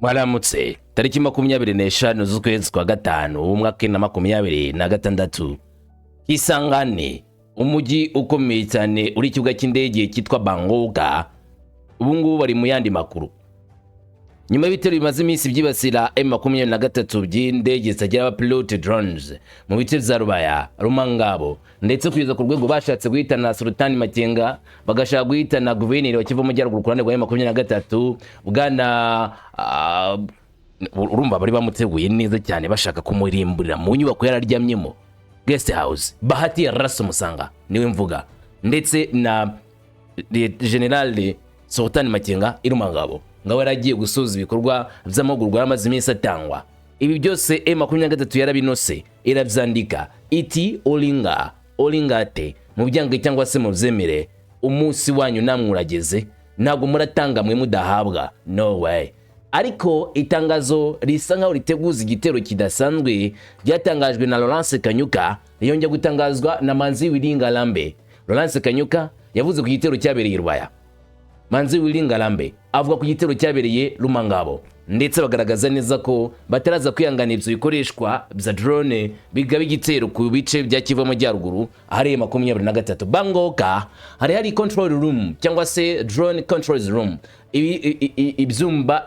Mwaramutse tariki 25 z'ukwezi kwa gatanu umwaka wa 2026 Kisangani umujyi ukomeye cyane uri kibuga cy'indege cyitwa Bangoka ubu ngubu bari mu yandi makuru. Nyuma y'ibitero bimaze iminsi byibasira M23 by'indege zitagira abapilote drones mu bice bya Rubaya, Rumangabo ndetse kugeza ku rwego bashatse guhitana Sultani Makenga bagashaka guhitana guverineri wa Kivu mu Majyaruguru ku ruhande rwa M23 bwana urumva bari bamuteguye neza cyane bashaka kumurimburira mu nyubako yararyamyemo guest house. Bahati Raso Musanga niwe mvuga ndetse na General Sultani Makenga Irumangabo ngawe yaragiye gusoza ibikorwa by'amahugurwa y'amazi iminsi atangwa. Ibi byose M23 yarabinose irabyandika iti olingate mu byange cyangwa se mu byemere umunsi wanyu namwe urageze ntago muratanga mwe mudahabwa, no way. Ariko itangazo risa nkaho riteguza igitero kidasanzwe ryatangajwe na Laurence Kanyuka yongeye gutangazwa na Manzi Wilingalambe. Laurence Kanyuka yavuze ku gitero cyabereye Rwaya. Manzi Wilingalambe avuga ku gitero cyabereye Rumangabo ndetse bagaragaza neza ko bataraza kwihangana ibyo bikoreshwa bya drone bigaba igitero ku bice bya Kivu mu Majyaruguru ahari 23 Bangoka. Hari control room cyangwa se drone control room, ibyumba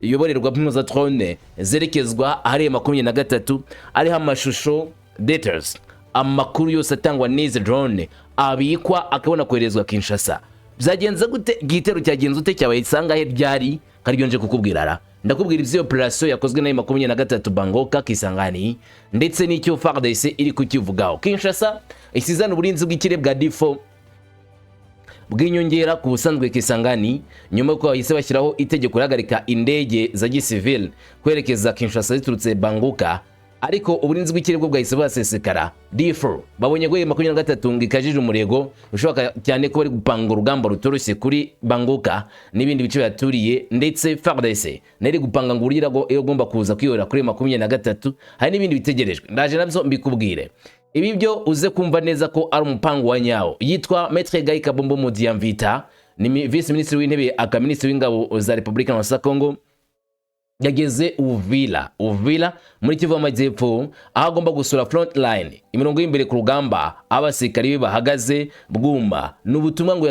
biyoborerwa za drone zerekezwa ahari 23 ariho amashusho details amakuru yose atangwa n'izi drone abikwa akabona koherezwa Kinshasa. Byagenze gute igitero cyagenze ute cyabaye isanga he ryari kariyonje kukubwirara ndakubwira ivyo operation yakozwe na 23 Bangoka Kisangani ndetse n'icyo FARDC iri kukivugaho. Kinshasa isizana uburinzi bw'ikire bwa D4 bw'inyongera ku busanzwe Kisangani nyuma ko bahise bashyiraho itegeko rihagarika indege za gisivile kwerekeza Kinshasa ziturutse Bangoka, ariko uburinzi bw'ikire bwo bwahise basesekara. D4 babonye ko 23 ngikajije umurego ushoboka cyane ko bari gupanga urugamba rutoroshye kuri Bangoka n'ibindi bice byaturiye, ndetse FARDC nari gupanga ngo urirago igomba kuza kwiyora kuri 23. Hari n'ibindi bitegerejwe ndaje nabyo mbikubwire. Ibi byo uze kumva neza ko ari umupango wa nyawo. Yitwa Maître Guy Kabombo Modiamvita ni vice ministre w'intebe aka ministre w'ingabo za Republika ya Congo yageze Uvira muri Kivu y'Amajyepfo aho agomba gusura front line imirongo y'imbere ku rugamba abasirikari bahagaze bwuma. N'ubutumwa ngo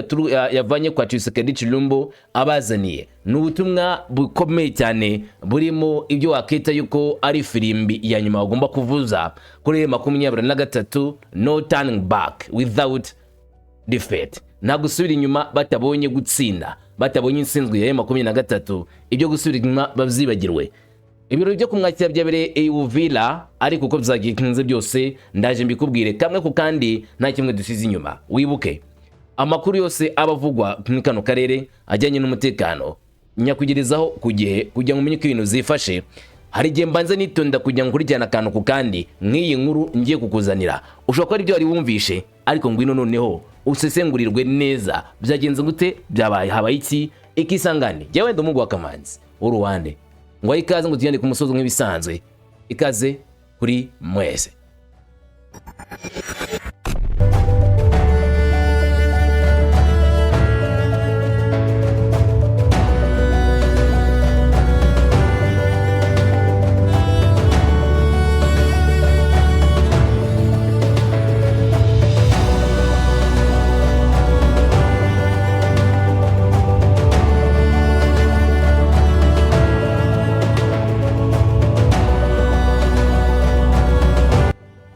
yavanye kwa Tshisekedi Chilombo abazaniye n'ubutumwa bukomeye cyane burimo ibyo wakita yuko ari firimbi ya nyuma bagomba kuvuza kuri 23 no turning back without defeat. Nta gusubira inyuma batabonye gutsinda, batabonye insinzwe ya 23. Ibyo gusubira inyuma bavyibagirwe. Ibiro byo kumwakira byabereye Uvira, ariko uko byagikinze byose ndaje mbikubwire kamwe ku kandi nta kimwe dusize inyuma. Wibuke amakuru yose abavugwa mu kano karere ajyanye n'umutekano nyakugirizaho kugihe kujya mu menyeko ibintu zifashe. Hari gihe mbanze nitonda kujya nkurikirana akantu ku kandi nk'iyi nkuru ngiye kukuzanira. Ushobora ko ari byo wari wumvishe, ariko ngwino noneho usesengurirwe neza byagenze gute, byabaye habaye iki. Ikisangani jyawe ndo mugwa kamanzi uruwande ngo ikaze ngo tugende ku musozo nk'ibisanzwe. Ikaze kuri mwese.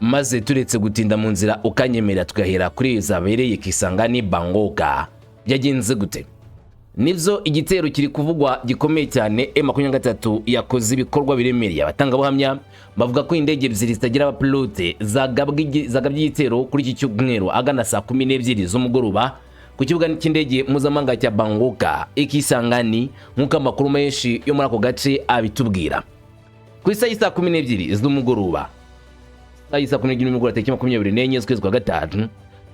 Maze turetse gutinda mu nzira ukanyemera tugahera kuri zabereye Kisangani Bangoka. Byagenze gute? Nivyo igitero kiri kuvugwa gikomeye cyane. M23 yakoze ibikorwa biremereye. Abatangabuhamya bavuga ko indege ebyiri zitagira abapilote zagabwe igitero kuri iki Cyumweru ahagana saa 12 z'umugoroba ku kibuga cy'indege Mpuzamahanga cya Bangoka Ikisangani, nk'uko amakuru menshi yo muri ako gace abitubwira. Ku isaha saa 12 z'umugoroba ayisa kuri n'umugoroba tariki 24 z'ukwezi kwa gatanu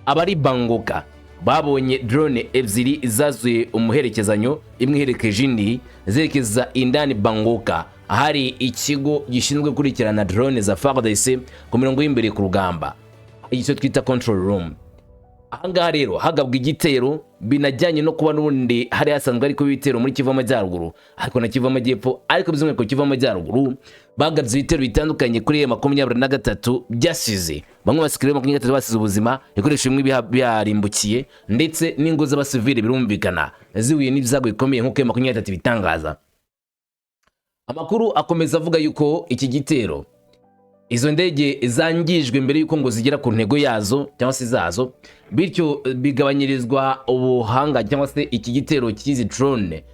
abari Bangoka babonye drone ebyiri zazuye umuherekezanyo, imwe iherekeje indi zerekeza indani Bangoka ahari ikigo gishinzwe kurikirana drone za FARDC ku mirongo y'imbere ku rugamba, icyo twita control room. Ahangaha rero hagabwe igitero binajyanye no kuba n'ubundi hari hasanzwe ariko ibitero muri Kivu Amajyaruguru ariko na Kivu Amajyepfo ariko by'umwihariko Kivu Amajyaruguru bagabye ibitero bitandukanye kuri M23 byasize bamwe basikire 23 basize ubuzima ikoresho bimwe byarimbukiye ndetse n'ingo z'abasivile birumvikana zihuye n'ibyago bikomeye nk'uko M23 bitangaza. Amakuru akomeza avuga yuko iki gitero izo ndege zangijwe mbere yuko ngo zigera ku ntego yazo cyangwa se zazo, bityo bigabanyirizwa ubuhanga cyangwa se iki gitero cy'izi drone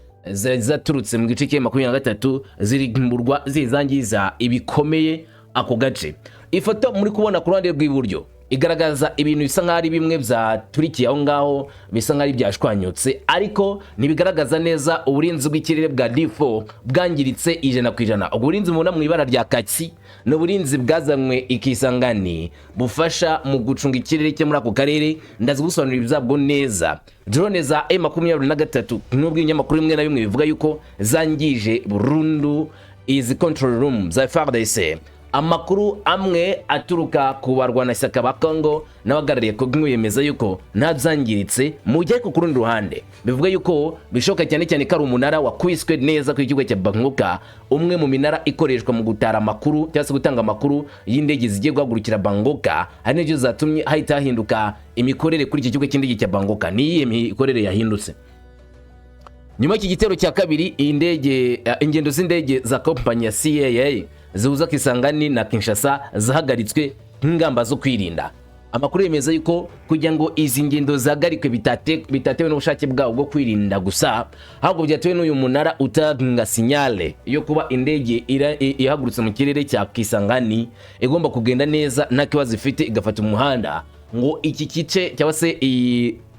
zaturutse mu gice cya 23 zirimburwa zizangiza ibikomeye ako gace. Ifoto muri kubona ku ruhande rw'iburyo igaragaza ibintu bisa nk'ari bimwe byaturikiye aho ngaho bisa nk'ari byashwanyutse ariko ntibigaragaza neza uburinzi bw'ikirere bwa D4 bwangiritse 100%. Uburinzi mubona mu ibara rya kaki n'uburinzi bwazanywe ikisangani bufasha mu gucunga ikirere cyo muri ako karere. Ndazi gusobanurira ibyabwo neza. Drone za M23 n'ubwo inyamakuru imwe na bimwe bivuga yuko zangije burundu izi control room za FARDC. Amakuru amwe aturuka ku barwanashyaka ba Congo n'abagarariye ko yemeza yuko nta byangiritse mu gihe ku rundi ruhande bivuga yuko bishoka cyane cyane ko ari umunara wakwiswe neza ku kibuga cya Bangoka, umwe mu minara ikoreshwa mu gutara amakuru cyangwa se gutanga amakuru y'indege zigiye guhagurukira Bangoka, ari n'ibyo zatumye hahita hahinduka imikorere kuri iki kibuga cy'indege cya Bangoka. Niyihe mikorere yahindutse nyuma y'iki gitero cya kabiri? Ingendo z'indege za kompanyi ya CAA zihuza Kisangani na Kinshasa zahagaritswe nk'ingamba zo kwirinda. Amakuru yemeza yuko kugira ngo izi ngendo zahagarikwe bitatewe n'ubushake bwabo bwo kwirinda gusa, ahubwo byatewe n'uyu munara utanga sinyale yo kuba indege ihagurutse mu kirere cya Kisangani igomba kugenda neza nta kibazo ifite igafata umuhanda, ngo iki kice cyangwa se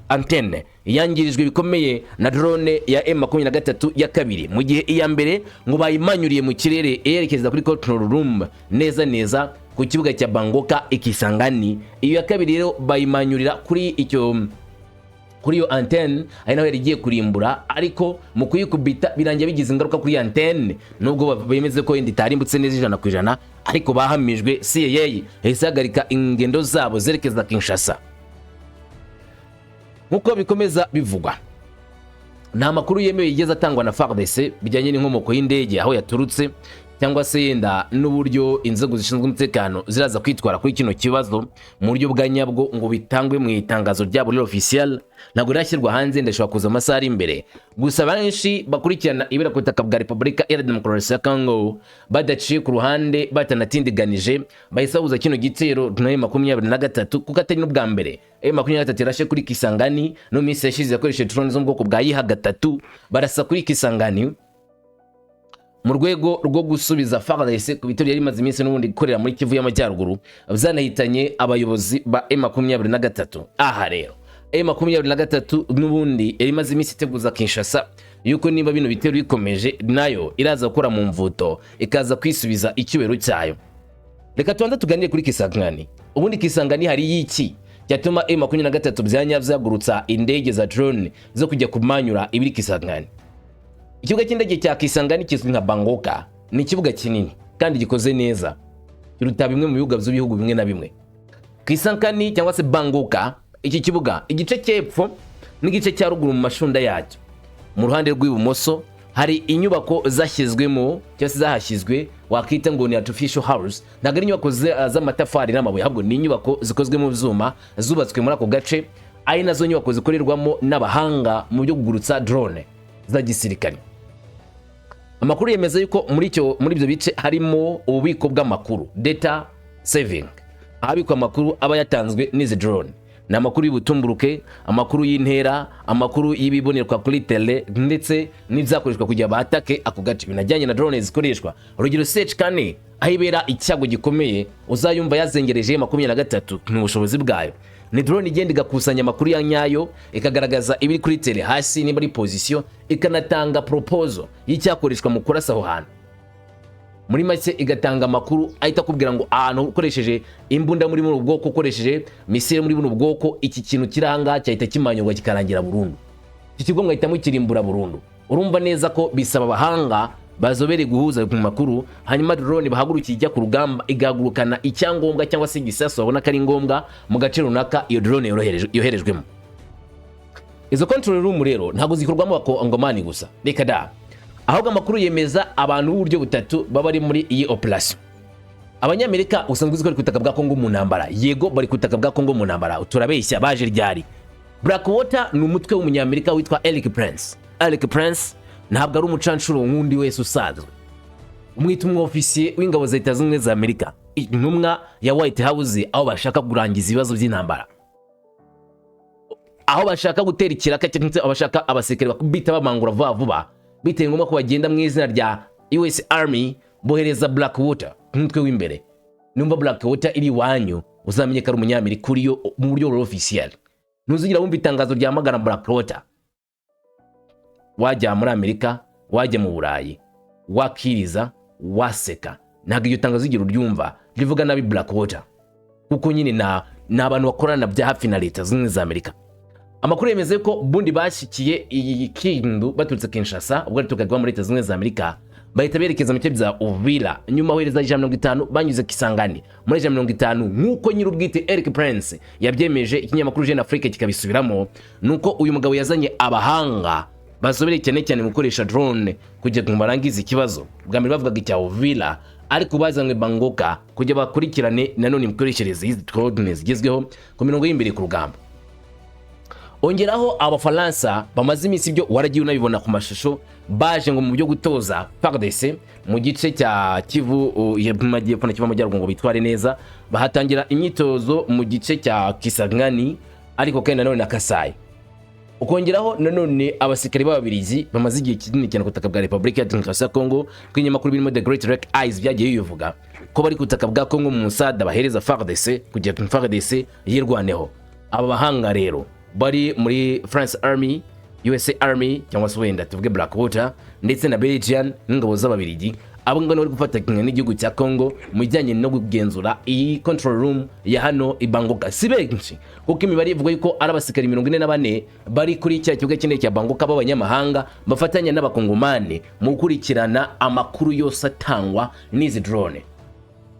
antenne yangirijwe bikomeye na drone ya M23 ya kabiri, mu gihe iya mbere ngo bayimanyuriye mu kirere yerekeza kuri control room neza ku kibuga cya Bangoka ikisangani. Iyo ya kabiri rero bayimanyurira kuri iyo antenne ari naho yarigiye kurimbura, ariko mu kuyikubita birangiye bigize ingaruka kuri antenne, nubwo bemeze ko indi tarimbutse neza 100%, ariko bahamijwe CAA isagarika ingendo zabo zerekeza Kinshasa. Nkuko bikomeza bivugwa, nta makuru yemewe yigeze atangwa na FARDC bijyanye n'inkomoko y'indege aho yaturutse cyangwa se yenda n'uburyo inzego zishinzwe umutekano ziraza kwitwara kuri kino kibazo mu buryo bwa nyabwo ngo bitangwe mu itangazo ryabo rero official. Ntabwo ryashyirwa hanze, ndashobora kuza amasaha ari imbere. Gusa benshi bakurikirana ibera ku butaka bwa Repubulika Iharanira Demokarasi ya Congo badaciye ku ruhande batanatindiganije bahise babuza kino gitero na M23 kuko atari n'ubwa mbere M23 irashe kuri Kisangani. No minsi yashize yakoresheje drone zo mu bwoko bwa IH3 barasa kuri Kisangani mu rwego rwo gusubiza FARDC ku bitero yari maze iminsi n'ubundi gukorera muri Kivu y'Amajyaruguru byanahitanye abayobozi ba M23. Aha rero M23 n'ubundi yari maze iminsi iteguza Kinshasa yuko niba bino bitero bikomeje nayo iraza gukora mu mvuto ikaza kwisubiza icyubero cyayo. Reka tubanze tuganire kuri Kisangani. Ubundi Kisangani hari yiki cyatuma M23 byanyavzagurutsa indege za drone zo kujya kumanyura ibiri Kisangani? Ikibuga cy'indege cya Kisangani kizwi nka Bangoka ni ikibuga kinini kandi gikoze neza, kiruta bimwe mu bibuga by'ibihugu bimwe na bimwe. Kisangani cyangwa se Bangoka, iki kibuga igice cy'epfo n'igice cya ruguru mu mashunda yacyo, mu ruhande rw'ibumoso hari inyubako zashyizwemo cyangwa se zahashyizwe wakita ngo ni artificial house. Ntabwo ari inyubako z'amatafari n'amabuye, ahubwo ni inyubako zikozwe mu byuma zubatswe muri ako gace, ari nazo nyubako zikorerwamo n'abahanga mu byo kugurutsa drone za gisirikare. Amakuru yemeza yuko muri ibyo bice harimo ububiko bw'amakuru, data saving, ahabikwa amakuru aba yatanzwe n'izi drone. Ni amakuru y'ubutumburuke, amakuru y'intera, amakuru y'ibibonerwa kuri tele ndetse n'ibyakoreshwa kugira batake ako gace. Binajyanye na drone zikoreshwa. Urugero search kane ahibera icyago gikomeye uzayumva yazengereje 23 n'ubushobozi bwayo. Ni drone igenda igakusanya amakuru ya nyayo, ikagaragaza ibiri kuri tele hasi niba ari position, ikanatanga proposal y'icyakoreshwa mu kurasa aho hantu. Muri make igatanga amakuru ahita kubwira ngo ahantu ukoresheje imbunda muri buno bwoko, ukoresheje misile muri buno bwoko, iki kintu kiranga cyahita kimanyurwa kikarangira burundu. Iki kigo ngahitamo kirimbura burundu. Urumva neza ko bisaba abahanga bazobere guhuza ku makuru, hanyuma drone bahagurukiye ijya ku rugamba igagurukana icyangombwa cyangwa se igisasu babona ko ari ngombwa mu gace runaka iyo drone yoherejwemo. Izo control room rero ntago zikorwamo abakongomani gusa, reka da, ahubwo amakuru yemeza abantu b'uburyo butatu baba ari muri iyi operation. Abanyamerika usanzwe uzi ko ari ku butaka bwa Kongo mu ntambara, yego bari ku butaka bwa Kongo mu ntambara, turabeshya baje ryari. Blackwater ni umutwe w'umunyamerika witwa Eric Prince ntabwo ari umucanshuro nk'undi wese usanzwe, umwita umwofisiye w'ingabo za Leta Zunze Ubumwe za Amerika, intumwa ya White House aho bashaka kurangiza ibibazo by'intambara, aho bashaka gutera ikiraka cyangwa abashaka abasekere bakubita bamangura vuba bitewe ngombwa ko bagenda mu izina rya US Army bohereza Blackwater nk'umutwe w'imbere. Numva Blackwater iri wanyu uzamenye ko ari umunyamerika uriyo mu buryo officiel. Nuzigira wumva itangazo rya magana Blackwater, wajya muri Amerika, wajya mu Burayi, wakiriza, waseka, ntabwo iyo tangazo igira uryumva rivuga nabi Blackwater, kuko nyine na abantu bakorana bya hafi na Leta Zunze Ubumwe za Amerika. Amakuru yemeze ko bundi bashyikiye iyi kindu baturutse Kinshasa, ubwo tukagwa muri Leta Zunze Ubumwe za Amerika, bahita berekeza mu cyo bya Uvira, nyuma hohereza 150 banyuze Kisangani muri 150 nk'uko nyir'ubwite Eric Prince yabyemeje. Ikinyamakuru Jeune Afrique kikabisubiramo, nuko uyu mugabo yazanye abahanga basobereye cyane mu gukoresha drone kujya kumarangiza ikibazo. Bwa mbere bavugaga icya Uvira, ariko bazanywe Bangoka kujya bakurikirane nanone imikoreshereze y'izi drone zigezweho ku mirongo y'imbere ku rugamba. Ongeraho Abafaransa bamaze iminsi ibyo waragiye unabibona ku mashusho, baje ngo mu byo gutoza FARDC mu gice cya Kivu y'Amajyepfo na Kivu y'Amajyaruguru ngo bitware neza, bahatangira imyitozo mu gice cya Kisangani ariko kandi nanone na Kasai. Ukongeraho nanone abasikari b'Ababiligi bamaze igihe kinini cyane ku butaka bwa Repubulika ya Demokarasi ya Kongo, kw'inyamakuru birimo The Great Lake Eyes byagiye bivuga ko bari ku butaka bwa Kongo mu musada bahereza FARDC kugira ngo FARDC yirwaneho. Aba bahanga rero bari muri France Army, USA Army cyangwa se wenda tuvuge Blackwater ndetse na Belgian n'ingabo z'Ababiligi, abo ngano bari gufata n'igihugu cya Kongo mu bijyanye no kugenzura iyi control room ya hano i Bangoka. Si benshi kuko imibare ivuga yuko ari abasikari 44 bari kuri cya kibuga cy'indege cya Bangoka b'abanyamahanga bafatanya n'abakongomani mu gukurikirana amakuru yose atangwa n'izi drone.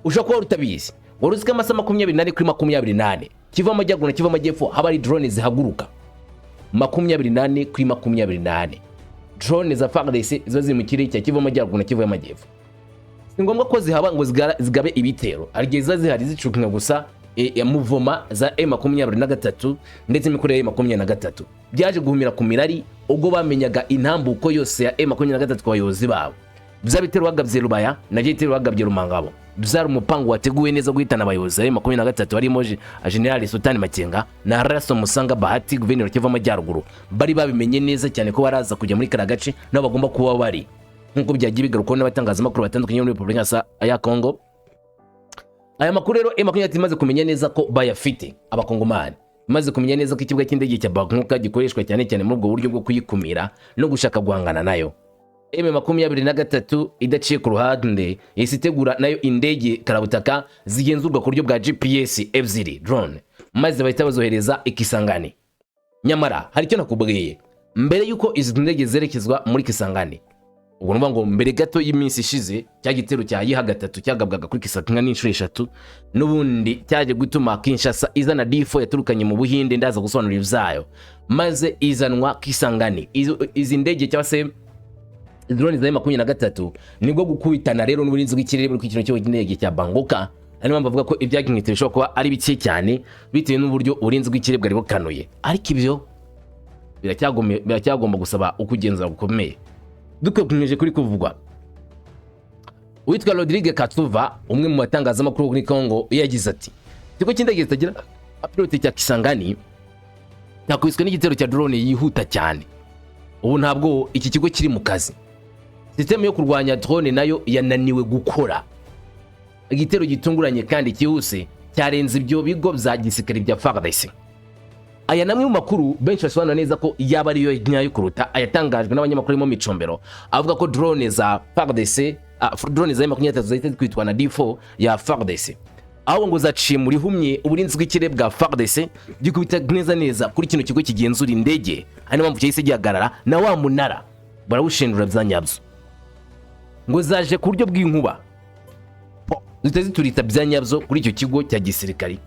Ushobora kuba utabizi, wari uzi ko amasaha 24 kuri 28 Kivu y'Amajyaruguru na Kivu y'Amajyepfo haba ari drone zihaguruka 28 kuri 28. Drone za FARDC zo ziri mu kirere cya Kivu y'Amajyaruguru na Kivu y'Amajyepfo. Si ngombwa ko zihaba ngo zigabe ibitero, arigeza zihari zicukumwa gusa ya muvoma za M23 ndetse imikorere ya M23 byaje guhumira ku mirari ubwo bamenyaga intambuko yose ya M23 ku bayobozi babo. Byabitero bagabye Rubaya na GITERO bagabye Rumangabo, byari umupango wateguwe neza guhitana abayobozi ya M23 barimo General Sultan Makenga na Raso Musanga Bahati, guverineri Kivu y'Amajyaruguru. Bari babimenye neza cyane ko baraza kujya muri karagace nabo bagomba kuba bari, nkuko byagiye bigaruka n'abatangazamakuru batandukanye muri Repubulika ya Kongo. Aya makuru rero M23 imaze kumenya neza ko bayafite abakongomani, imaze kumenya neza ko ikibuga cy'indege cya Bangoka gikoreshwa cyane muri ubwo buryo bwo kuyikumira no gushaka guhangana nayo. M23 idaciye ku ruhande isitegura nayo indege karabutaka zigenzurwa ku buryo bwa GPS ebyiri drone, maze bahita bazohereza Kisangani. Nyamara hari icyo nakubwiye mbere yuko izi ndege zerekezwa muri Kisangani, ubwo numva ngo mbere gato y'iminsi ishize cya gitero cya gatatu cyagabwaga kuri Kisangani inshuro 3 n'ubundi cyaje gutuma Kinshasa izana D4 yaturukanye mu Buhinde, ndaza gusobanura ibyayo, maze izanwa Kisangani. Izi ndege cyangwa se drone za M23 nibwo gukubitana rero n'uburinzi bw'ikirere muri kwikino cyo cy'indege cya Bangoka. Hano bavuga ko ibyaginyitse bishobora kuba ari bike cyane bitewe n'uburyo uburinzi bw'ikirere bwari bukanuye, ariko ibyo biracyagomba gusaba ukugenzura gukomeye. Dukomeje kuri kuvugwa, witwa Rodrigue Katuva, umwe mu batangazamakuru muri Kongo, yagize ati ikigo cy'indege zitagira abapilote cya Kisangani cyakubiswe n'igitero cya drone yihuta cyane. Ubu ntabwo iki kigo kiri mu kazi, system yo kurwanya drone nayo yananiwe gukora. Igitero gitunguranye kandi cyihuse cyarenze ibyo bigo bya gisirikare bya FARDC. Aya namwe mu makuru benshi basobanura neza ko yaba ariyo nyayo kuruta ayatangajwe n'abanyamakuru mu micombero, avuga ko drone za FARDC, drone za M23 zahita kwitwa na D4 ya FARDC, aho ngo zaciye muri humye uburinzi bw'ikirere bwa FARDC gikubita neza kuri kino kigo kigenzura indege. Hano mpamvu cyahise gihagarara na wa munara barawushendura byanyabyo, ngo zaje ku buryo bw'inkuba zitaziturita byanyabyo kuri icyo kigo cya gisirikari.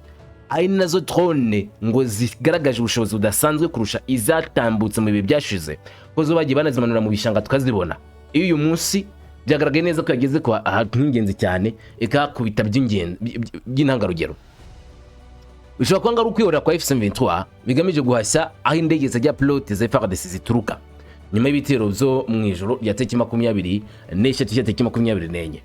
ari nazo drone ngo zigaragaje ubushobozi budasanzwe kurusha izatambutse mu bihe byashize ko zo bagiye banazimanura mu bishanga tukazibona. Iyo uyu munsi byagaragaye neza ko yageze ko ahantu cyane ikakubita by'intangarugero. Bishobora kuba ari ukwiyora kwa F-23 bigamije guhashya aho indege zijya pilote za FARDC zituruka nyuma y'ibitero byo mu ijoro rya tariki 24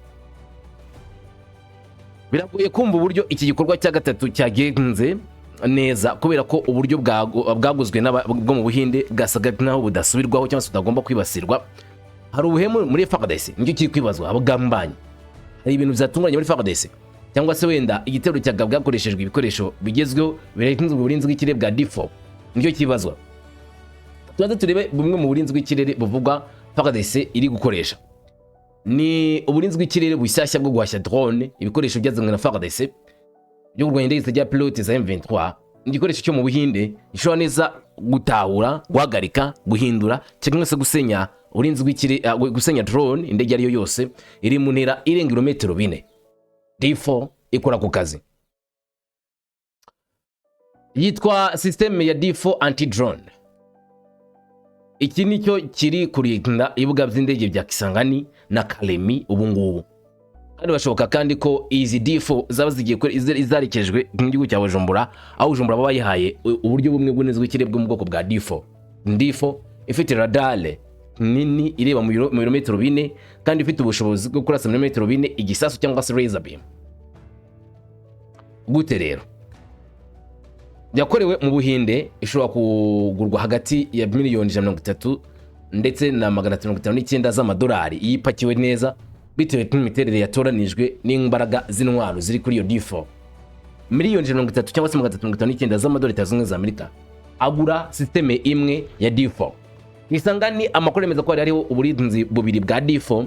Biragoye kumva uburyo iki gikorwa cya gatatu cyagenze neza kubera ko uburyo bwaguzwe bwo mu Buhinde bwasaga naho budasubirwaho cyangwa se utagomba kwibasirwa. Hari ubuhemu muri FARDC nicyo kiri kwibazwa abagambanyi. Hari ibintu byatunguranye muri FARDC cyangwa se wenda igitero cyagabwakoreshejwe ibikoresho bigezweho birenze uburinzi bw'ikirere bwa D4 nicyo kibazwa. Tubanze turebe bumwe mu burinzi bw'ikirere buvugwa FARDC iri gukoresha. Ni uburinzi bw'ikirere bushyashya bwo guhashya drone ibikoresho byazanwe na FARDC byo kurwanya indege zijya pilote za M23. Igikoresho cyo mu Buhinde gishobora neza gutahura, guhagarika, guhindura cyangwa se gusenya uburinzi bw'ikirere, gusenya drone indege ariyo yose iri mu ntera irenga kilometero 4. D4 ikora ku kazi. Yitwa system ya D4 anti-drone. Iki nicyo kiri kurinda ibibuga by'indege bya Kisangani na Kalemi ubu ngubu. Kandi bashoboka kandi ko izi D4 zaba zigiye izarekejwe mu gihugu cya Bujumbura, aho Bujumbura baba yihaye uburyo bumwe bw'uburinzi bw'ikirere bwo mu bwoko bwa D4. D4 ifite radar nini ireba mu birometero 4 kandi ifite ubushobozi bwo kurasa mu birometero 4 igisasu cyangwa se laser beam. Gute rero yakorewe mu Buhinde ishobora kugurwa hagati ya miliyoni 130 ndetse na 559 z'amadolari iyipakiwe neza bitewe n'imiterere yatoranijwe n'imbaraga z'intwaro ziri kuri iyo D4. Miliyoni 130 cyangwa se 559 z'amadolari tazunze za Amerika agura systeme imwe ya D4. Kisangani amakuru yemeza ko hariho uburinzi bubiri bwa D4,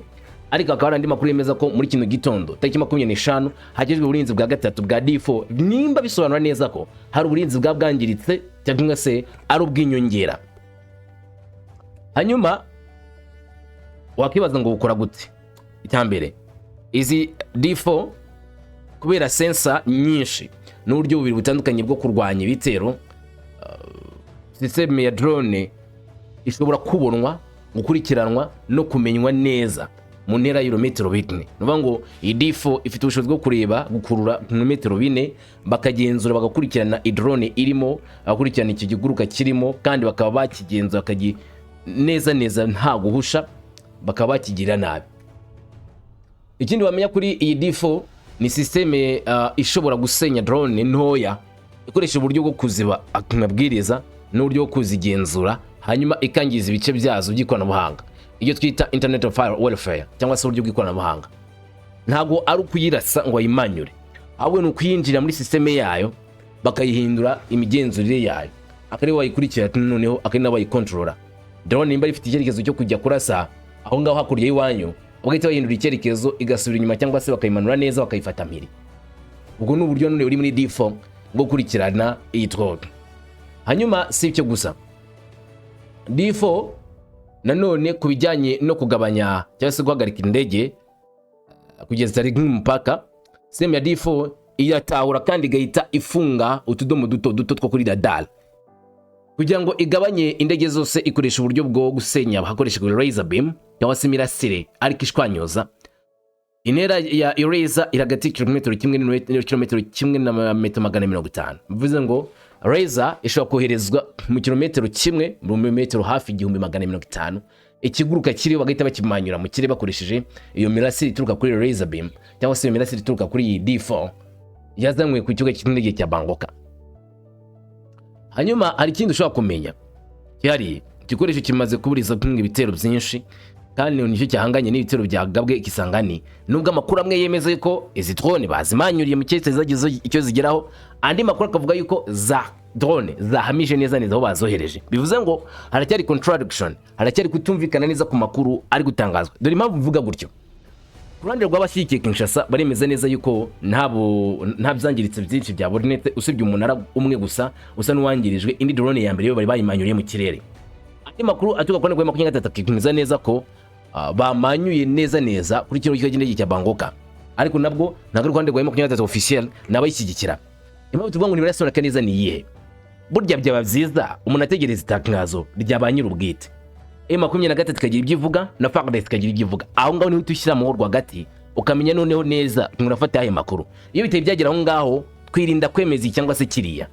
ariko akaba andi makuru yemeza ko muri kino gitondo tariki 25 hagejwe uburinzi bwa gatatu bwa D4. Nimba bisobanura neza ko hari uburinzi bwangiritse cyangwa se ari ubw'inyongera. Hanyuma wakibaza ngo bukora gute? Icyambere, izi D4 kubera sensor nyinshi n'uburyo bubiri butandukanye bwo kurwanya ibitero, systeme ya drone ishobora kubonwa, gukurikiranwa no kumenywa neza mu ntera y'irometero 4. Nuvuga ngo iyi D4 ifite ubushobozi bwo kureba gukurura kilometero 4, bakagenzura bagakurikirana drone irimo, bagakurikirana iki giguruka kirimo kandi bakaba bakigenzura neza nta guhusha, bakaba bakigira nabi. Ikindi wamenya kuri iyi D4 ni systeme ishobora gusenya drone ntoya ikoresha uburyo bwo kuziba amabwiriza n'uburyo bwo kuzigenzura hanyuma ikangiza ibice byazo by'ikoranabuhanga, iyo twita internet of warfare cyangwa se uburyo bw'ikoranabuhanga. Ntago ari ukuyirasa ngo ayimanyure, ahubwo ni ukuyinjira muri systeme yayo bakayihindura imigenzurire yayo, akari wayikurikirana noneho akari nabayikontrola. Drone nimba ifite icyerekezo cyo kujya kurasa aho ngaho hakurya y'iwanyu, bagahita bahindura icyerekezo igasubira inyuma cyangwa se bakayimanura neza bakayifata mpiri. Ubwo ni uburyo none uri muri D4 bwo kurikirana iyi drone. Hanyuma si icyo gusa, D4 nanone kubijyanye no kugabanya cyangwa se guhagarika indege kugeza ari nk'umupaka, system ya D4 iyatahura kandi igahita ifunga utudomo duto two kuri radar kugira ngo igabanye indege zose ikoresha uburyo bwo gusenya hakoreshejwe laser beam cyangwa se imirasire ariko ishwanyoza. Intera ya laser iragati kilometero 1 na metero 150. Bivuze ngo laser ishobora koherezwa mu kilometero 1 mu metero hafi 150. Ikiguruka kiriho bagahita bakimanyura mu kirere bakoresheje iyo mirasire ituruka kuri laser beam cyangwa se iyo mirasire ituruka kuri D4 yazanywe ku kibuga cy'indege cya Bangoka. Hanyuma hari ikindi ushobora kumenya, cyari igikoresho kimaze kuburiza ibitero byinshi kandi nicyo cyahanganye n'ibitero byagabwe Kisangani. Nubwo amakuru amwe yemeza ko izi drone bazimanyuriye mu cyese zagize icyo zigeraho, andi makuru akavuga yuko za drone zahamije neza aho bazohereje. Bivuze ngo haracyari contradiction, haracyari kutumvikana neza ku makuru ari gutangazwa. Dore impamvu bivuga gutyo. Kurande rw'abashyigikiye Kinshasa baremeza neza yuko nta byangiritse byinshi bya Bornete usibye umunara umwe gusa usa n'uwangirijwe, indi drone ya mbere yo bari bayimanyuriye mu kirere. Andi makuru atuka kwa ndegwa 23 akikimiza neza ko bamanyuye neza kuri kino cy'indege cya Bangoka, ariko nabwo ntabwo Rwanda rwa 23 officiel nabayishyigikira. impamvu tuvuga ngo ntibirasobanura neza ni iyihe? Burya byaba byiza umuntu ategereza itangazo rya ba nyir'ubwite, M23 ikagira ibyo ivuga na FARDC ikagira ibyo ivuga. Aho ngaho niho tushyira mu rwagati ukamenya noneho neza tunafata aya makuru. Iyo biteye byagera aho ngaho twirinda kwemeza cyangwa se kiriya.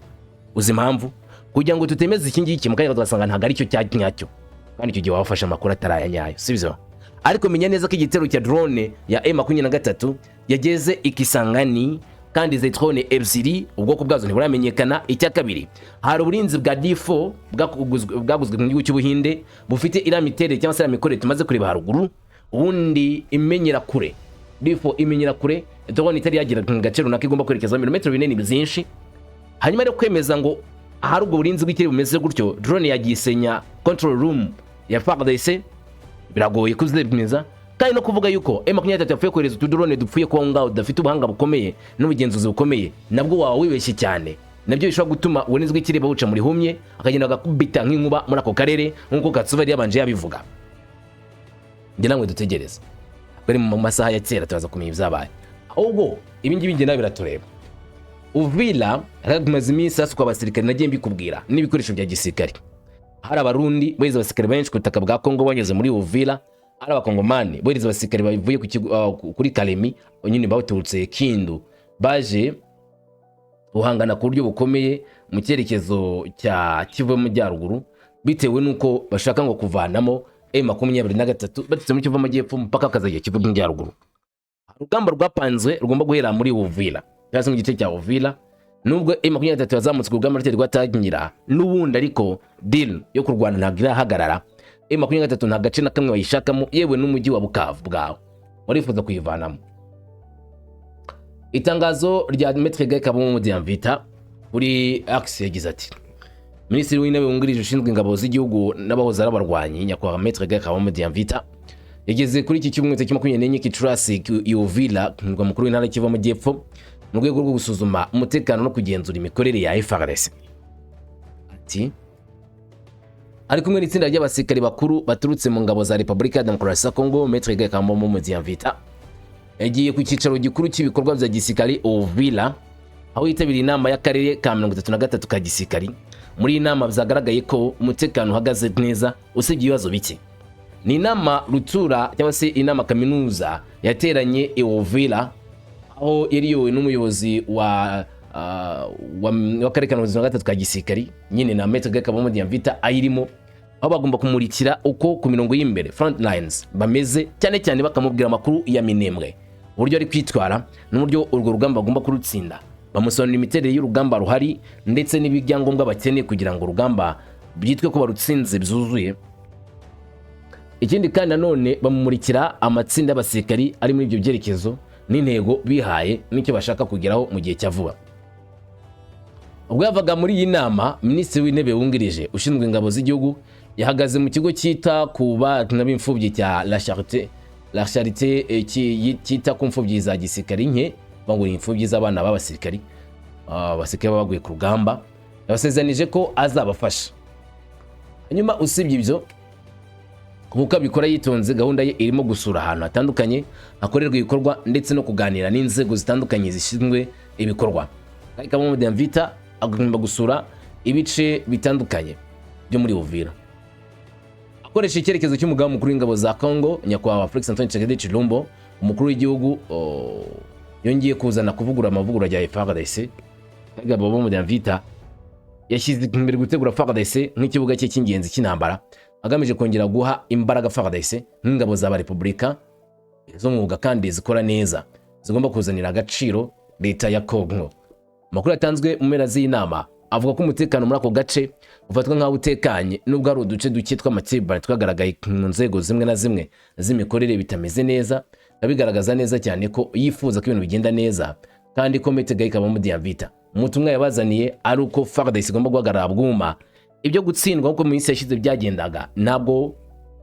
Uzi impamvu kugira ngo tutemeze iki ngiki mukanya tugasanga ntago ari cyo cyanyacyo, kandi icyo gihe wafasha amakuru atarayanyayo, sibyo? Ariko menya neza ko igitero cya drone ya M23 yageze Kisangani, kandi izi drone ebyiri ubwoko bwazo ntiburamenyekana. Icya kabiri, hari uburinzi bwa D4 bwaguzwe mu gihugu cy'Ubuhinde bufite iramiterere cyangwa se iramikorere tumaze kureba haruguru. Ubundi imenyera kure, D4 imenyera kure, drone itari yagira gace runaka igomba kwerekeza milimetero binini byinshi. Hanyuma rero kwemeza ngo hari ubwo burinzi bw'ikirere bumeze gutyo, drone yagisenya control room ya FARDC, biragoye kuzemeza. Kandi no kuvuga yuko M23 yapfuye kohereza utudrone dupfuye kwa ngaho dafite ubuhanga bukomeye n'ubugenzuzi bukomeye, nabwo wawe wibeshye cyane. Nabyo bishobora gutuma uburinzi bw'ikirere buca muri humye, akagenda agakubita nk'inkuba muri ako karere nk'uko Katsuba yari yabanje yabivuga. Ngira ngo dutegereze bari mu masaha ya kera turaza kumenya ibyabaye. Ahubwo ibi ngibi nge nawe biratureba. Uvira haramaze iminsi hasukwa abasirikare, nagiye mbikubwira, n'ibikoresho bya gisirikare. Hari abarundi bohereza abasirikare benshi ku butaka bwa Kongo banyuze muri Uvira, hari abakongomani bohereza abasirikare bavuye kuri Kalemi nyine baturutse Kindu, baje uhangana ku buryo bukomeye mu cyerekezo cya Kivu mu Majyaruguru, bitewe nuko bashaka ngo kuvanamo M23 batse muri Kivu Amajyepfo mpaka kazajya Kivu mu Majyaruguru. Urugamba rwapanzwe rugomba guhera muri Uvira, cyangwa mu gice cya Uvira. Nubwo M23 yazamutse ku rugamba rwatangira n'ubundi, ariko deal yo kurwana ntabwo irahagarara. M23 nta gace na kamwe bayishakamo, yewe n'umujyi wa Bukavu bwawe warifuza kuyivanamo. Itangazo rya Maître Guy Kabamo Diamvita kuri Axe yagize ati: Minisitiri w'Intebe wungirije ushinzwe ingabo z'igihugu n'abahoze ari abarwanyi nyakubahwa Maître Guy Kabamo Diamvita yageze kuri iki cyumweru cya 24 Gicurasi Uvira, umurwa mukuru w'intara Kivu Amajyepfo, mu rwego rwo gusuzuma umutekano no kugenzura imikorere ya FARDC. Ati ari kumwe n'itsinda ry'abasirikari bakuru baturutse mu ngabo za Repubulika ya Demokarasi ya Kongo. Maître Guy Kabamo Diamvita yagiye ku cyicaro gikuru cy'ibikorwa bya gisirikari Uvira, aho yitabiriye inama y'akarere ka 33 ka gisirikari. Muri iyi nama byagaragaye ko umutekano uhagaze neza usibye ibibazo bike. Ni inama rutura cyangwa se inama kaminuza yateranye Uvira, aho yariyowe n'umuyobozi wa karere ka 33 ka gisirikari nyine na Maître Guy Kabamo Diamvita ayirimo, aho bagomba kumurikira uko ku mirongo y'imbere front lines bameze, cyane cyane bakamubwira amakuru ya minembwe, uburyo ari kwitwara n'uburyo urwo rugamba bagomba kurutsinda. Bamusobanurira imiterere y'urugamba ruhari ndetse n'ibyangombwa bakeneye kugira ngo urugamba byitwe ko barutsinze byuzuye. Ikindi kandi nanone bamumurikira amatsinda y'abasirikari ari muri ibyo byerekezo n'intego bihaye n'icyo bashaka kugeraho mu gihe cya vuba. Ubwo yavaga muri iyi nama, Minisitiri w'Intebe wungirije ushinzwe ingabo z'igihugu yahagaze mu kigo cyita ku bana b'imfubyi cya La Charité cyita ku mfubyi za gisirikari nke, bangura imfubyi z'abana b'abasirikari abasirikare baguye ku rugamba. Yabasezanije ko azabafasha. Hanyuma usibye ibyo, kuko abikora yitonze, gahunda ye irimo gusura ahantu hatandukanye hakorerwa ibikorwa ndetse no kuganira n'inzego zitandukanye zishinzwe ibikorwa. Kabamo Diamvita agomba gusura ibice bitandukanye byo muri Uvira, akoresha icyerekezo cy'umugaba mukuru w'ingabo za Kongo nyakubahwa Felix Antoine Tshisekedi Tshilombo. Umukuru w'igihugu yongeye kuzana kuvugura amavugurura ya FARDC. Kabamo Diamvita yashyize imbere gutegura FARDC nk'ikibuga cye cy'ingenzi cy'intambara, agamije kongera guha imbaraga FARDC nk'ingabo za Repubulika z'umwuga kandi zikora neza, zigomba kuzanira agaciro leta ya Kongo. Amakuru yatanzwe mu mpera z'inama avuga ko umutekano muri ako gace ufatwa nk'aho utekanye, nubwo ari uduce duke tw'amakimbirane twagaragaye mu nzego zimwe na zimwe z'imikorere bitameze neza. Bigaragaza neza cyane ko yifuza ko ibintu bigenda neza, kandi ko Maître Guy Kabamo Diamvita umutumwa yabazaniye ari uko FARDC igomba guhagarara bwuma. Ibyo gutsindwa uko mu isi yashize byagendaga ntabwo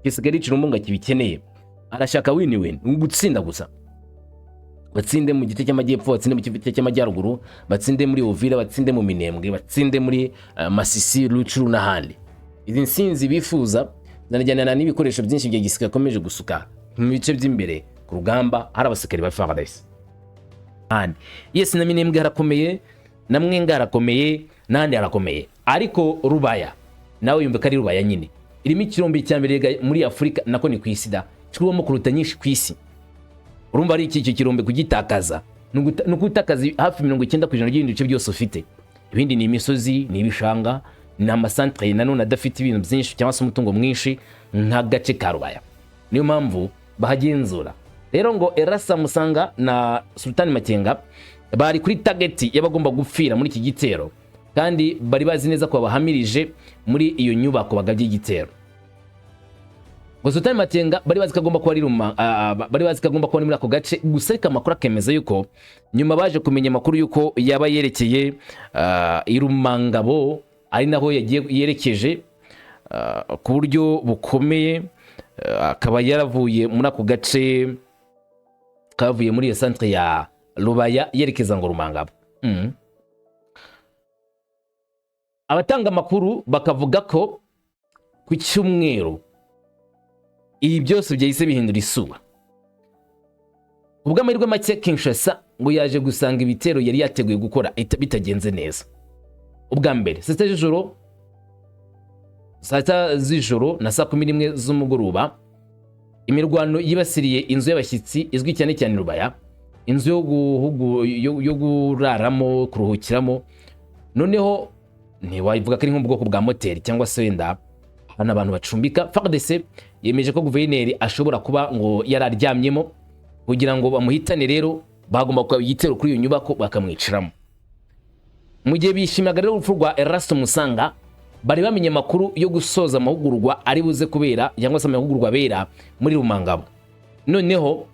Kisangani Chirumbo kibikeneye, arashaka win-win, gutsinda gusa. Batsinde mu gice cy'amajyepfo, batsinde mu gice cy'amajyaruguru, batsinde muri Uvira, batsinde mu Minembwe, batsinde muri Masisi, Rucuru n'ahandi. Izi nsinzi bifuza zanajyana n'ibikoresho byinshi bya gisirikare akomeje gusuka mu bice by'imbere ku rugamba. Hari abasirikare ba FARDC. Yes, na Minembwe harakomeye, na Mwenga harakomeye n'ahandi harakomeye, ariko Rubaya nawe yumve ko ari Rubaya nyine irimo ikirombe cya mbere muri Afurika, nako ni ku isi da, kirwamo kuruta nyinshi ku isi. Urumva ari iki kirombe kugitakaza nukutakaza hafi 90% y'ibintu byose ufite. Ibindi ni imisozi, ni ibishanga, ni amasantre nanone adafite ibintu byinshi cyangwa se umutungo mwinshi nka gace ka Rubaya. Niyo mpamvu bahagenzura. Rero ngo Erasa Musanga na Sultani Makenga bari kuri target y'abagomba gupfira muri iki gitero, kandi bari bazi neza ko bahamirije muri iyo nyubako bagabye igitero. Ngo Sultani Makenga bari bazi kagomba kuba ari muri ako gace, gusa ariko amakuru akemeza yuko nyuma baje kumenya amakuru yuko yaba yerekeye Irumangabo, ari naho yagiye yerekeje ku buryo bukomeye, akaba yaravuye muri ako gace kavuye muri iyo centre ya Rubaya yerekeza ngo Rumangabo. Abatanga amakuru bakavuga ko ku Cyumweru ibi byose byahise bihindura isura. Ubwo amahirwe make Kinshasa ngo yaje gusanga ibitero yari yateguye gukora bitagenze neza. Ubwa mbere saa z'ijoro na saa 11 z'umugoroba imirwano yibasiriye inzu y'abashyitsi izwi cyane cyane Rubaya, inzu yo guraramo kuruhukiramo. Noneho ntiwayivuga ko ari nk'ubwoko bwa moteri cyangwa se wenda hano abantu bacumbika. FARDC yemeje ko guverineri ashobora kuba ngo yararyamyemo kugira ngo bamuhitane. Rero bagomba kuba igitero kuri iyo nyubako bakamwiciramo. Mu gihe bishimiraga rero urupfu rwa Erasa Musanga, bari bamenye amakuru yo gusoza amahugurwa ari buze kubera cyangwa se amahugurwa bera muri Rumangabo. Noneho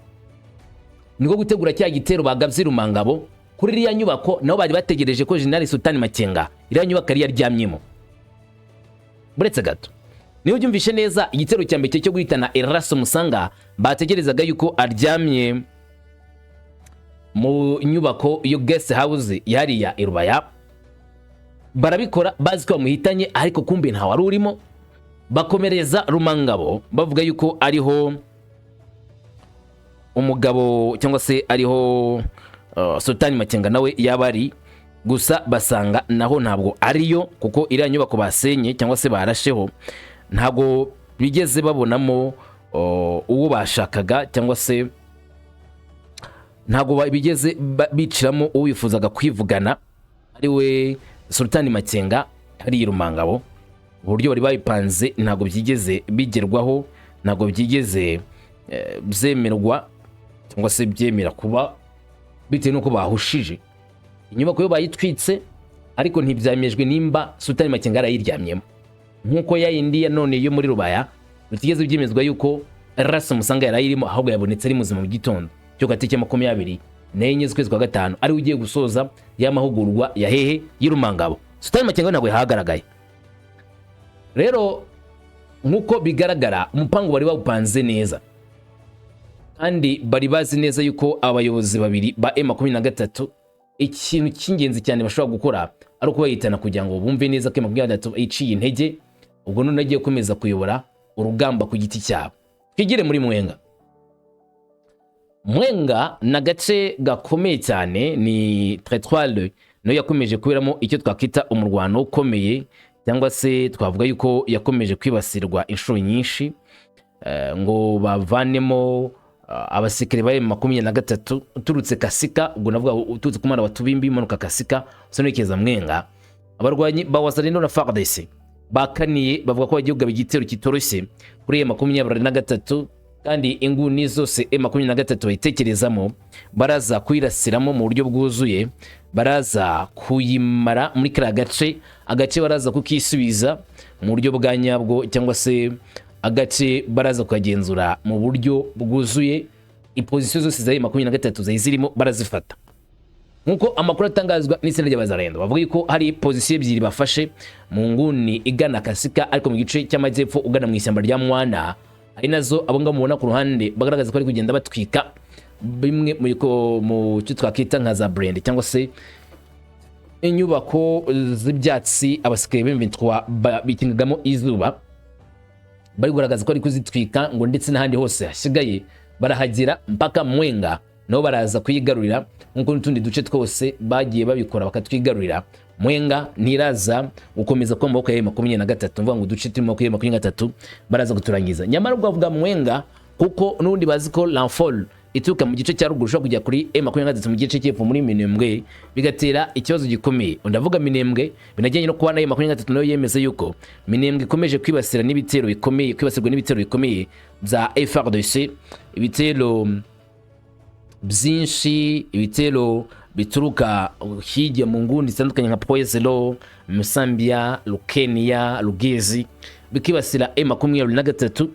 niko gutegura cya gitero bagabye Rumangabo kuri iriya nyubako, nabo bari bategereje ko General Sultani Makenga iriya nyubako yari yaryamyemo. Buretse gato niyo byumvishe neza, igitero cya mbere cyo guhitana Erasa Musanga bategerezaga yuko aryamye mu nyubako yo guest house yari ya Rubaya. Barabikora bazi ko bamuhitanye, ariko kumbe nta wari urimo. Bakomereza Rumangabo bavuga yuko ariho umugabo cyangwa se ariho Sultani Makenga nawe yabari, gusa basanga naho ntabwo ariyo, kuko iriya nyubako basenye cyangwa se barasheho ntabwo bigeze babonamo uwo bashakaga, cyangwa se ntabwo bigeze biciramo uwo bifuzaga kwivugana ariwe Sultani Makenga hari Rumangabo. Uburyo bari bayipanze ntabwo byigeze bigerwaho, ntabwo byigeze byemerwa cyangwa se byemera kuba, bitewe nuko bahushije inyubako yo bayitwitse, ariko ntibyamejwe nimba Sultani Makenga arayiryamyemo nkuko yayindi ya none yo muri Rubaya. Bitigeze byemezwa yuko Erasa Musanga yarayirimo, ahubwo yabonetse ari muzima mu gitondo cyo gatike 24 z'ukwezi kwa gatanu, ari ugiye gusoza y'amahugurwa ya hehe y'Irumangabo. Sultani Makenga ntabwo yahagaragaye. Rero nkuko bigaragara umupango bari bawupanze neza, kandi bari bazi neza yuko abayobozi babiri ba M23 ikintu cy'ingenzi cyane bashobora gukora ari uko bayitana kugira ngo bumve neza ko M23 iciye intege, ubwo none agiye komeza kuyobora urugamba ku giti cyabo. Twigire muri Mwenga na gace gakomeye cyane, ni Tretoile no yakomeje kuberamo icyo twakita umurwano ukomeye, cyangwa se twavuga yuko yakomeje kwibasirwa inshuro nyinshi, ngo bavanemo abasikere ba M23 uturutse Kasika. Ubwo navuga uturutse kumara batubimbi manuka Kasika sonekeza Mwenga. Abarwanyi bawazarino na FARDC bakaniye bavuga ko bagiye kugaba igitero kitoroshye kuri M23, kandi inguni zose M23 bayitekerezamo baraza kuyirasiramo mu buryo bwuzuye, baraza kuyimara muri kira agace baraza kukisubiza mu buryo bwa nyabwo, cyangwa se agace baraza kugenzura mu buryo bwuzuye. Iposition zose za M23 zirimo barazifata. Nkuko amakuru atangazwa n'itsinda ry'abazarendo bavuga ko hari position ebyiri bafashe mu nguni igana Kasika, ariko mu gice cy'amajyepfo ugana mu ishyamba rya Mwana, ari nazo abonga mubona ku ruhande bagaragaza ko ari kugenda batwika bimwe mu cyo twakita nka za brand, cyangwa se inyubako z'ibyatsi abasikare b'M23 bikingagamo izuba. Bari kugaragaza ko ari kuzitwika ngo ndetse n'ahandi hose hasigaye barahagira mpaka Mwenga nabo baraza kuyigarurira nkuko n'utundi duce twose bagiye babikora bakatwigarurira. Mwenga ntiraza gukomeza kwa maboko ya M23 mvuga ngo duce turimo ku M23 baraza guturangiza. Nyamara bavuga Mwenga kuko n'undi bazi ko l'enfol ituka mu gice cya ruguru kujya kuri M23 mu gice cy'epfo muri Minembwe bigatera ikibazo gikomeye. Ndavuga Minembwe binajyanye no kuba na M23 nayo yemeza yuko Minembwe ikomeje kwibasira n'ibitero bikomeye, kwibasirwa n'ibitero bikomeye za FARDC, ibitero byinshi, ibitero bituruka hirya mu ngundi zitandukanye nka Poezelo, Musambia, Lukenia, Lugezi bikibasira M23.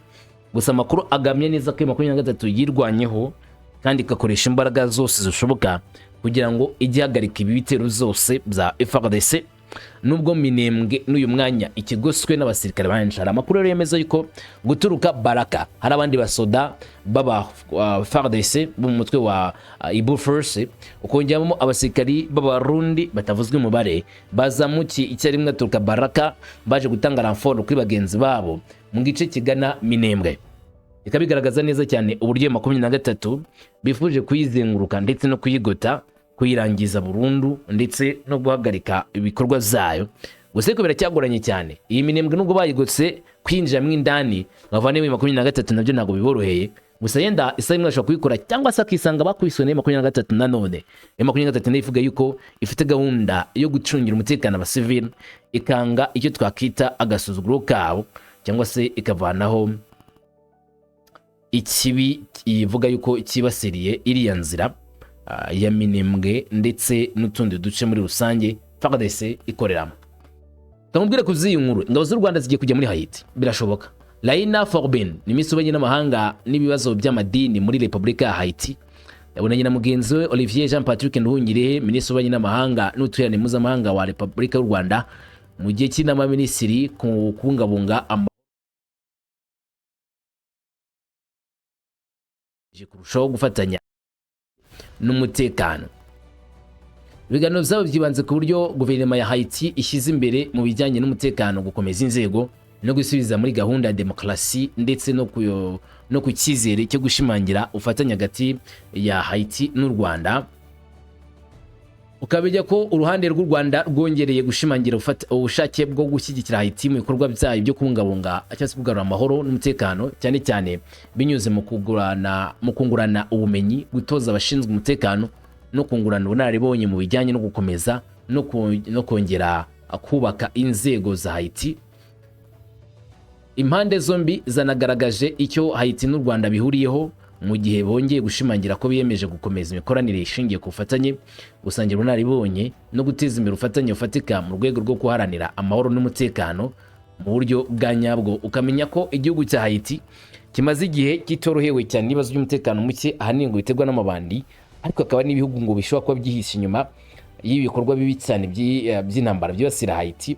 Gusa amakuru agamye neza ko M23 yirwanyeho kandi ikakoresha imbaraga zose zishoboka kugira ngo igihagarika ibi bitero zose bya FARDC. Nubwo Minembwe n'uyu mwanya ikigoswe n'abasirikare benshi, hari amakuru rero yemeza yuko guturuka Baraka hari abandi basoda baba FARDC bo mu mutwe wa Ibu Force, ukongeramo abasirikari b'abarundi batavuzwe umubare bazamukiye icyarimwe aturuka Baraka baje gutanga renfort kuri bagenzi babo mu gice kigana Minembwe. Ikabigaragaza neza cyane uburyo 23 bifuje kuyizenguruka ndetse no kuyigota, kuyirangiza burundu ndetse no guhagarika ibikorwa zayo. Gusa ko biracyagoranye cyane. Iyi Minembwe nubwo bayigotse kwinjira mu indani bavane mu 23 nabyo ntago biboroheye. Gusa yenda isayimwe ashobora kubikora cyangwa se akisanga bakwisone 23 nanone. 23 nifuga yuko ifite gahunda yo gucungira umutekano aba civil, ikanga icyo twakita agasuzuguro kabo cyangwa se ikavanaho ikibi ivuga yuko kibasiriye iriya nzira ya Minembwe ndetse n'utundi duce muri rusange FARDC ikoreramo. Tamubwire kuziyi nkuru ingabo z'u Rwanda zigiye kujya muri Haiti birashoboka. Laina Forben ni misubanye n'amahanga n'ibibazo by'amadini muri Republika ya Haiti. Yabonanye na mugenzi we Olivier Jean Patrick Nduhungirehe, minisubanye n'amahanga n'uturane mpuzamahanga wa Republika y'u Rwanda mu gihe cy'inama minisitiri ku kubungabunga kurushaho gufatanya n'umutekano. Ibiganiro byabo byibanze ku buryo guverinoma ya Haiti ishyize imbere mu bijyanye n'umutekano, gukomeza inzego no gusubiza muri gahunda ya demokarasi ndetse no ku cyizere cyo gushimangira ufatanya hagati ya Haiti n'u Rwanda. Ukabijya ko uruhande rw'u Rwanda rwongereye gushimangira ubushake bwo gushyigikira Haiti mu bikorwa byayo byo kubungabunga cyangwa se kugarura amahoro n'umutekano, cyane cyane binyuze mu kungurana ubumenyi, gutoza abashinzwe umutekano no kungurana ubunararibonye mu bijyanye no gukomeza no kongera kubaka inzego za Haiti. Impande zombi zanagaragaje icyo Haiti n'u Rwanda bihuriyeho mu gihe bongeye gushimangira ko biyemeje gukomeza imikoranire ishingiye ku bufatanye, gusangira ubunararibonye no guteza imbere ubufatanye bufatika mu rwego rwo guharanira amahoro n'umutekano mu buryo bwa nyabwo. Ukamenya ko igihugu cya Haiti kimaze igihe kitorohewe cyane n'ibibazo by'umutekano muke, ahanini ngo biterwa n'amabandi, ariko akaba n'ibihugu ngo bishobora kuba byihishe inyuma y'ibikorwa bibi cyane by'intambara byibasira Haiti,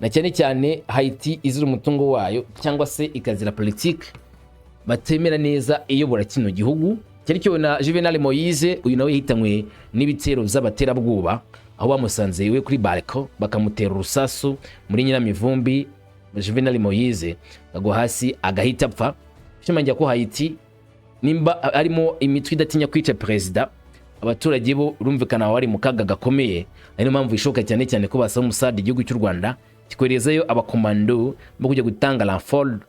na cyane cyane Haiti izira umutungo wayo cyangwa se ikazira politique batemera neza iyobora kino gihugu. Cyari cyo na Juvenal Moise, uyu nawe hitanywe n'ibitero by'abaterabwoba, aho bamusanze iwe kuri balcon bakamutera urusasu muri Nyiramivumbi. Juvenal Moise agwa hasi agahita apfa. Bishimangira ko Haiti nimba arimo imitwe idatinya kwica president, abaturage bo urumvikana bari mu kaga gakomeye. Ari mpamvu ishoka cyane cyane ko basaba umusadi igihugu cy'u Rwanda kikorezayo abakomando bo kujya gutanga renfort,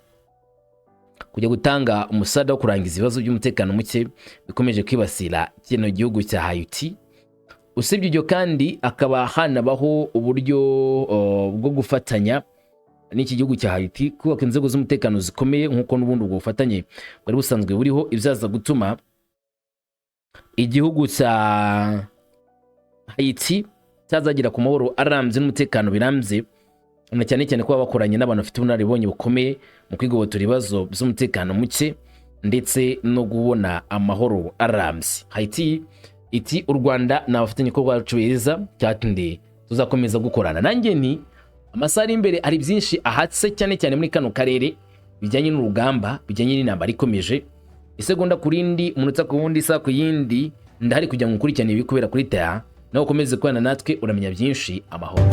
kujya gutanga umusada wo kurangiza ibibazo by'umutekano muke bikomeje kwibasira kino gihugu cya Haiti. Usibye ibyo kandi akaba hanabaho uburyo bwo gufatanya n'iki gihugu cya Haiti kubaka inzego z'umutekano zikomeye, nk'uko n'ubundi ubwo bufatanye bwari busanzwe buriho, ibyaza gutuma igihugu cya Haiti cyazagira ku mahoro arambye n'umutekano birambye, na cyane cyane kuba bakoranye n'abantu bafite ubunararibonye bukomeye mu kwigobotora ibibazo by'umutekano muke ndetse no kubona amahoro arambye. Haiti iti u Rwanda n'abafatanye ko rwacu beza cyatinde tuzakomeza gukorana. Nanjye ni amasari imbere hari byinshi ahatse cyane cyane muri kano karere bijyanye n'urugamba, bijyanye n'intambara ikomeje, isegonda kurindi, umunota ku wundi, saa ku yindi, ndahari kugira ngo ukurikirane ibikubera kuri TA, nawe ukomeze kubana natwe uramenya byinshi. Amahoro.